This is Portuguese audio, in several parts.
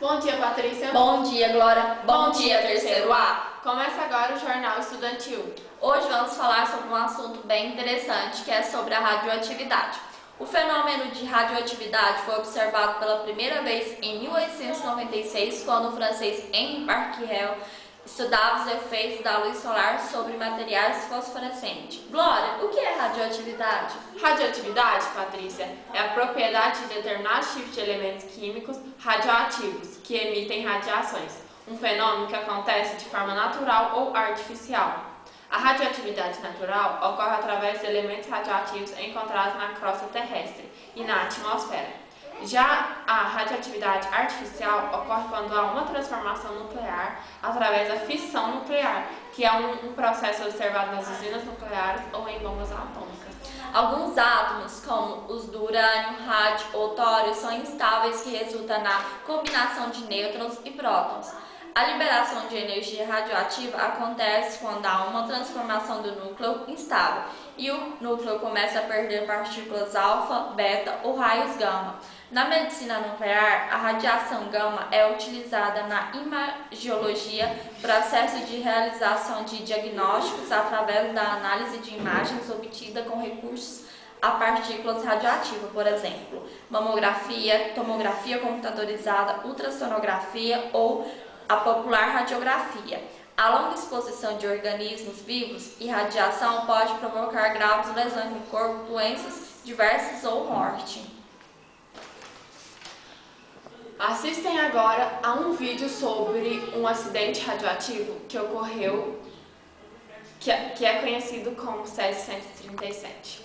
Bom dia, Patrícia. Bom dia, Glória. Bom dia, terceiro A. Começa agora o Jornal Estudantil. Hoje vamos falar sobre um assunto bem interessante, que é sobre a radioatividade. O fenômeno de radioatividade foi observado pela primeira vez em 1896, quando o francês Henri Becquerel estudava os efeitos da luz solar sobre materiais fosforescentes. Glória, o que é radioatividade? Radioatividade, Patrícia, é a propriedade de determinados tipos de elementos químicos radioativos que emitem radiações, um fenômeno que acontece de forma natural ou artificial. A radioatividade natural ocorre através de elementos radioativos encontrados na crosta terrestre e na atmosfera. Já a radioatividade artificial ocorre quando há uma transformação nuclear através da fissão nuclear, que é um processo observado nas usinas nucleares ou em bombas atômicas. Alguns átomos, como os do urânio, rádio ou tório, são instáveis, que resulta na combinação de nêutrons e prótons. A liberação de energia radioativa acontece quando há uma transformação do núcleo instável e o núcleo começa a perder partículas alfa, beta ou raios gama. Na medicina nuclear, a radiação gama é utilizada na imagiologia, processo de realização de diagnósticos através da análise de imagens obtida com recursos a partículas radioativas, por exemplo, mamografia, tomografia computadorizada, ultrassonografia ou a popular radiografia. A longa exposição de organismos vivos e radiação pode provocar graves lesões no corpo, doenças diversas ou morte. Assistem agora a um vídeo sobre um acidente radioativo que ocorreu, que é conhecido como Césio-137.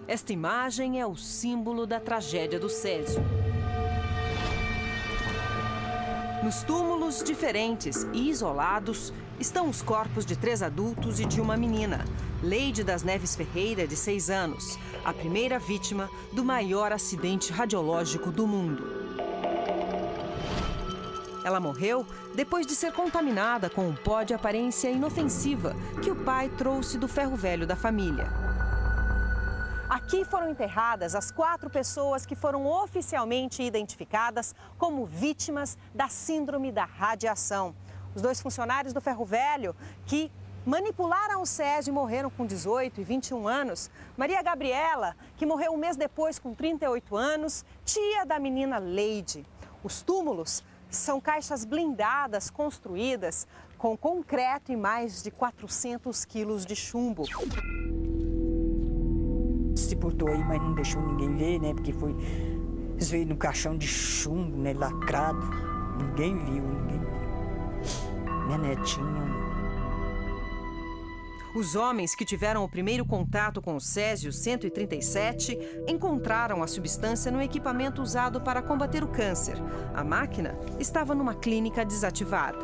Esta imagem é o símbolo da tragédia do Césio. Nos túmulos diferentes e isolados estão os corpos de 3 adultos e de uma menina, Leide das Neves Ferreira, de 6 anos, a primeira vítima do maior acidente radiológico do mundo. Ela morreu depois de ser contaminada com um pó de aparência inofensiva que o pai trouxe do ferro velho da família. Aqui foram enterradas as 4 pessoas que foram oficialmente identificadas como vítimas da síndrome da radiação. Os 2 funcionários do ferro velho que manipularam o Césio e morreram com 18 e 21 anos. Maria Gabriela, que morreu um mês depois com 38 anos, tia da menina Leide. Os túmulos são caixas blindadas construídas com concreto e mais de 400 quilos de chumbo. Se portou aí, mas não deixou ninguém ver, né? Porque eles veio no caixão de chumbo, né? Lacrado. Ninguém viu. Minha netinha. Os homens que tiveram o primeiro contato com o Césio-137 encontraram a substância no equipamento usado para combater o câncer. A máquina estava numa clínica desativada.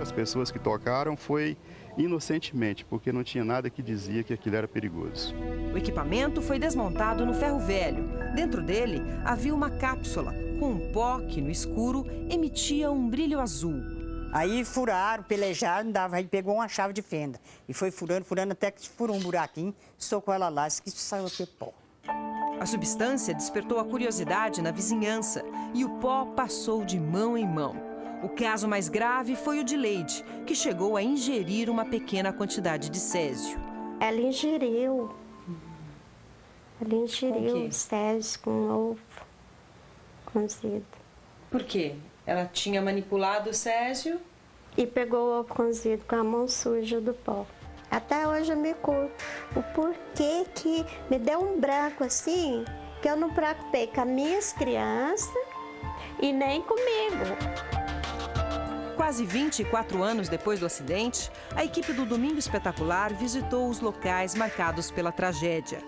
As pessoas que tocaram foi inocentemente, porque não tinha nada que dizia que aquilo era perigoso. O equipamento foi desmontado no ferro velho. Dentro dele havia uma cápsula com um pó que, no escuro, emitia um brilho azul. Aí furaram, pelejaram, aí pegou uma chave de fenda. E foi furando, até que furou um buraquinho, socou ela lá, e saiu aquele pó. A substância despertou a curiosidade na vizinhança e o pó passou de mão em mão. O caso mais grave foi o de Leide, que chegou a ingerir uma pequena quantidade de Césio. Ela ingeriu. O Césio com ovo cozido. Por quê? Ela tinha manipulado o Césio? E pegou o ovo cozido com a mão suja do pó. Até hoje eu me culpo. O porquê que me deu um branco assim, que eu não preocupei com as minhas crianças e nem comigo. Quase 24 anos depois do acidente, a equipe do Domingo Espetacular visitou os locais marcados pela tragédia.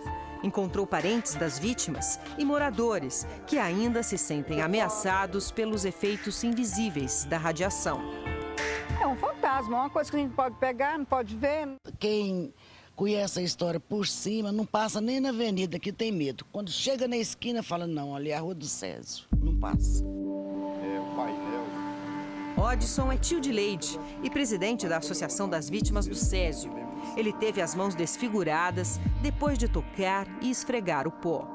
Encontrou parentes das vítimas e moradores que ainda se sentem ameaçados pelos efeitos invisíveis da radiação. É um fantasma, uma coisa que a gente pode pegar, não pode ver. Quem conhece a história por cima não passa nem na avenida, que tem medo. Quando chega na esquina, fala, não, ali é a Rua do Césio, não passa. É o painel. Odson é tio de Leide e presidente da Associação das Vítimas do Césio. Ele teve as mãos desfiguradas depois de tocar e esfregar o pó.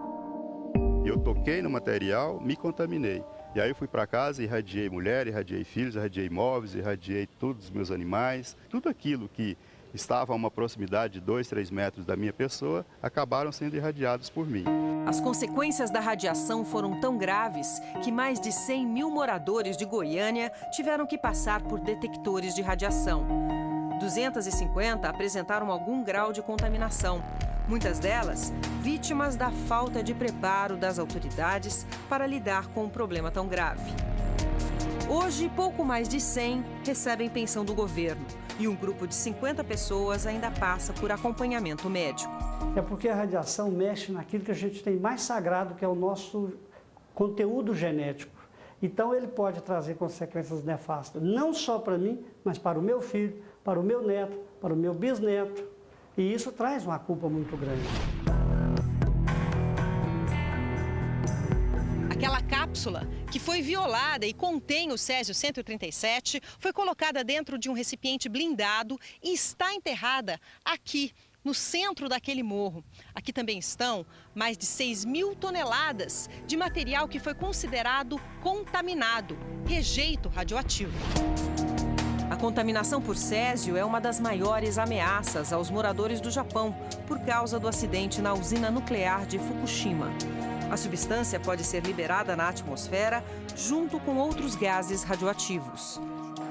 Eu toquei no material, me contaminei. E aí eu fui para casa e irradiei mulher, irradiei filhos, irradiei móveis, irradiei todos os meus animais. Tudo aquilo que estava a uma proximidade de 2, 3 metros da minha pessoa, acabaram sendo irradiados por mim. As consequências da radiação foram tão graves que mais de 100 mil moradores de Goiânia tiveram que passar por detectores de radiação. 250 apresentaram algum grau de contaminação. Muitas delas vítimas da falta de preparo das autoridades para lidar com um problema tão grave. Hoje, pouco mais de 100 recebem pensão do governo e um grupo de 50 pessoas ainda passa por acompanhamento médico. É porque a radiação mexe naquilo que a gente tem mais sagrado, que é o nosso conteúdo genético. Então, ele pode trazer consequências nefastas, não só para mim, mas para o meu filho, para o meu neto, para o meu bisneto. E isso traz uma culpa muito grande. Aquela cápsula que foi violada e contém o Césio-137 foi colocada dentro de um recipiente blindado e está enterrada aqui, no centro daquele morro. Aqui também estão mais de 6 mil toneladas de material que foi considerado contaminado, rejeito radioativo. A contaminação por césio é uma das maiores ameaças aos moradores do Japão por causa do acidente na usina nuclear de Fukushima. A substância pode ser liberada na atmosfera junto com outros gases radioativos.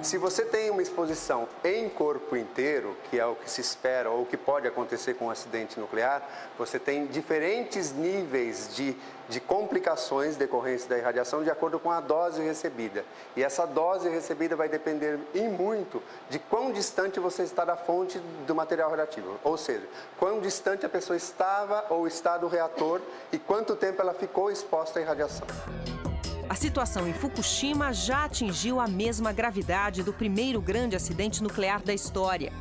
Se você tem uma exposição em corpo inteiro, que é o que se espera ou o que pode acontecer com um acidente nuclear, você tem diferentes níveis de complicações decorrentes da irradiação de acordo com a dose recebida. E essa dose recebida vai depender em muito de quão distante você está da fonte do material radioativo. Ou seja, quão distante a pessoa estava ou está do reator e quanto tempo ela ficou exposta à irradiação. A situação em Fukushima já atingiu a mesma gravidade do primeiro grande acidente nuclear da história.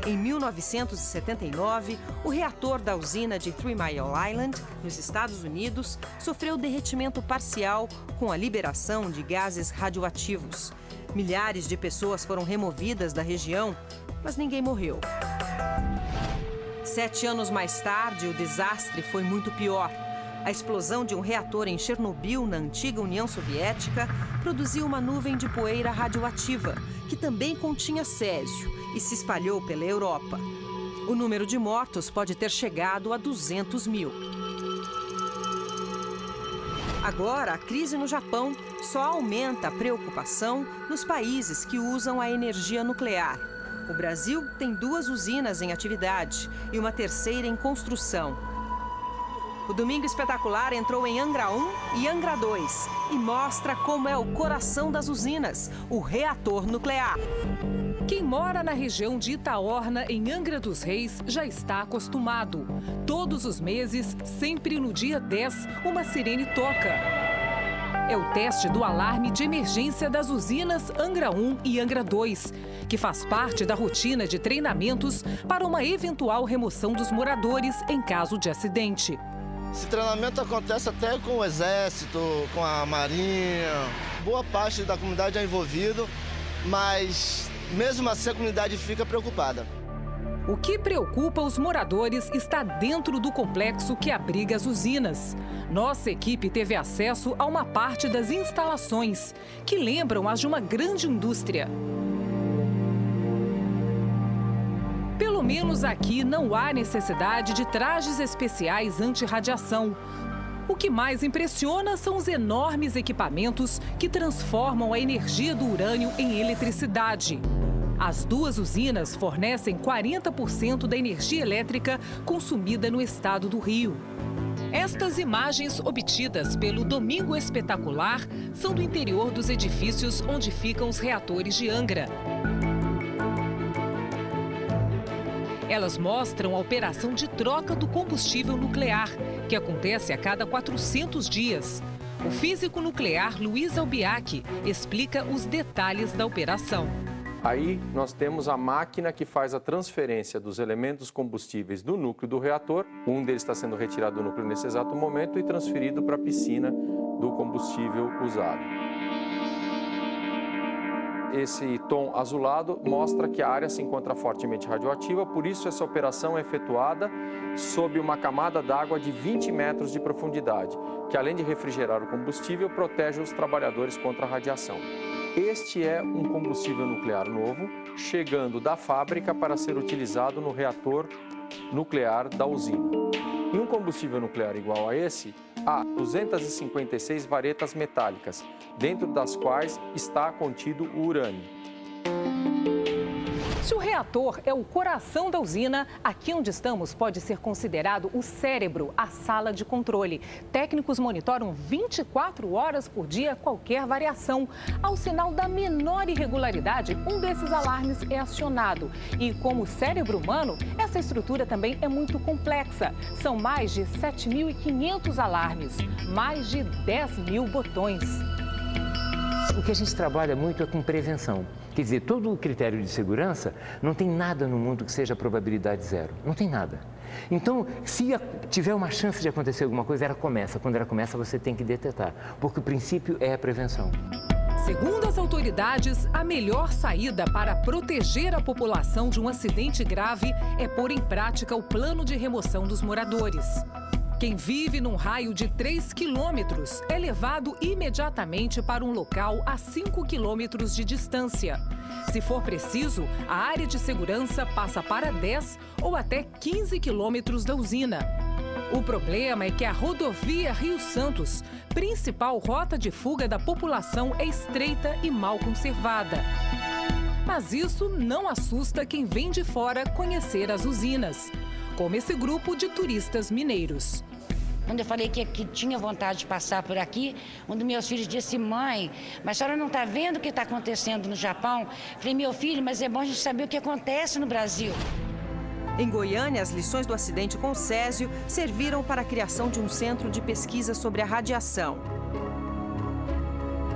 Em 1979, o reator da usina de 3 Mile Island, nos Estados Unidos, sofreu derretimento parcial com a liberação de gases radioativos. Milhares de pessoas foram removidas da região, mas ninguém morreu. 7 anos mais tarde, o desastre foi muito pior. A explosão de um reator em Chernobyl, na antiga União Soviética, produziu uma nuvem de poeira radioativa, que também continha césio e se espalhou pela Europa. O número de mortos pode ter chegado a 200 mil. Agora, a crise no Japão só aumenta a preocupação nos países que usam a energia nuclear. O Brasil tem 2 usinas em atividade e uma terceira em construção. O Domingo Espetacular entrou em Angra 1 e Angra 2 e mostra como é o coração das usinas, o reator nuclear. Quem mora na região de Itaorna, em Angra dos Reis, já está acostumado. Todos os meses, sempre no dia 10, uma sirene toca. É o teste do alarme de emergência das usinas Angra 1 e Angra 2, que faz parte da rotina de treinamentos para uma eventual remoção dos moradores em caso de acidente. Esse treinamento acontece até com o Exército, com a Marinha. Boa parte da comunidade é envolvida, mas mesmo assim a comunidade fica preocupada. O que preocupa os moradores está dentro do complexo que abriga as usinas. Nossa equipe teve acesso a uma parte das instalações, que lembram as de uma grande indústria. Pelo menos aqui não há necessidade de trajes especiais anti-radiação. O que mais impressiona são os enormes equipamentos que transformam a energia do urânio em eletricidade. As 2 usinas fornecem 40% da energia elétrica consumida no estado do Rio. Estas imagens obtidas pelo Domingo Espetacular são do interior dos edifícios onde ficam os reatores de Angra. Elas mostram a operação de troca do combustível nuclear, que acontece a cada 400 dias. O físico nuclear Luiz Albiac explica os detalhes da operação. Aí nós temos a máquina que faz a transferência dos elementos combustíveis do núcleo do reator. Um deles está sendo retirado do núcleo nesse exato momento e transferido para a piscina do combustível usado. Esse tom azulado mostra que a área se encontra fortemente radioativa, por isso essa operação é efetuada sob uma camada d'água de 20 metros de profundidade, que além de refrigerar o combustível, protege os trabalhadores contra a radiação. Este é um combustível nuclear novo, chegando da fábrica para ser utilizado no reator nuclear da usina. Em um combustível nuclear igual a esse, há 256 varetas metálicas, dentro das quais está contido o urânio. Se o reator é o coração da usina, aqui onde estamos pode ser considerado o cérebro, a sala de controle. Técnicos monitoram 24 horas por dia qualquer variação. Ao sinal da menor irregularidade, um desses alarmes é acionado. E como o cérebro humano, essa estrutura também é muito complexa. São mais de 7.500 alarmes, mais de 10.000 botões. O que a gente trabalha muito é com prevenção. Quer dizer, todo o critério de segurança, não tem nada no mundo que seja probabilidade zero. Não tem nada. Então, se tiver uma chance de acontecer alguma coisa, ela começa. Quando ela começa, você tem que detectar, porque o princípio é a prevenção. Segundo as autoridades, a melhor saída para proteger a população de um acidente grave é pôr em prática o plano de remoção dos moradores. Quem vive num raio de 3 quilômetros é levado imediatamente para um local a 5 quilômetros de distância. Se for preciso, a área de segurança passa para 10 ou até 15 quilômetros da usina. O problema é que a rodovia Rio-Santos, principal rota de fuga da população, é estreita e mal conservada. Mas isso não assusta quem vem de fora conhecer as usinas, como esse grupo de turistas mineiros. Quando eu falei que tinha vontade de passar por aqui, um dos meus filhos disse: mãe, mas a senhora não está vendo o que está acontecendo no Japão? Eu falei: meu filho, mas é bom a gente saber o que acontece no Brasil. Em Goiânia, as lições do acidente com Césio serviram para a criação de um centro de pesquisa sobre a radiação.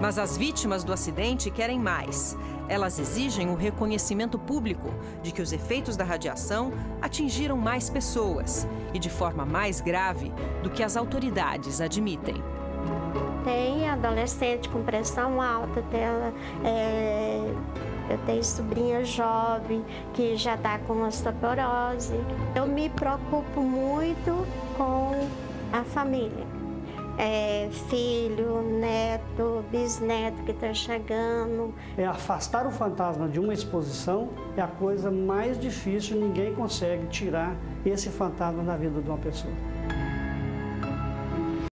Mas as vítimas do acidente querem mais. Elas exigem o reconhecimento público de que os efeitos da radiação atingiram mais pessoas e de forma mais grave do que as autoridades admitem. Tem adolescente com pressão alta, eu tenho sobrinha jovem que já está com osteoporose. Eu me preocupo muito com a família. Filho, neto, bisneto que está chegando. Afastar o fantasma de uma exposição é a coisa mais difícil, ninguém consegue tirar esse fantasma da vida de uma pessoa.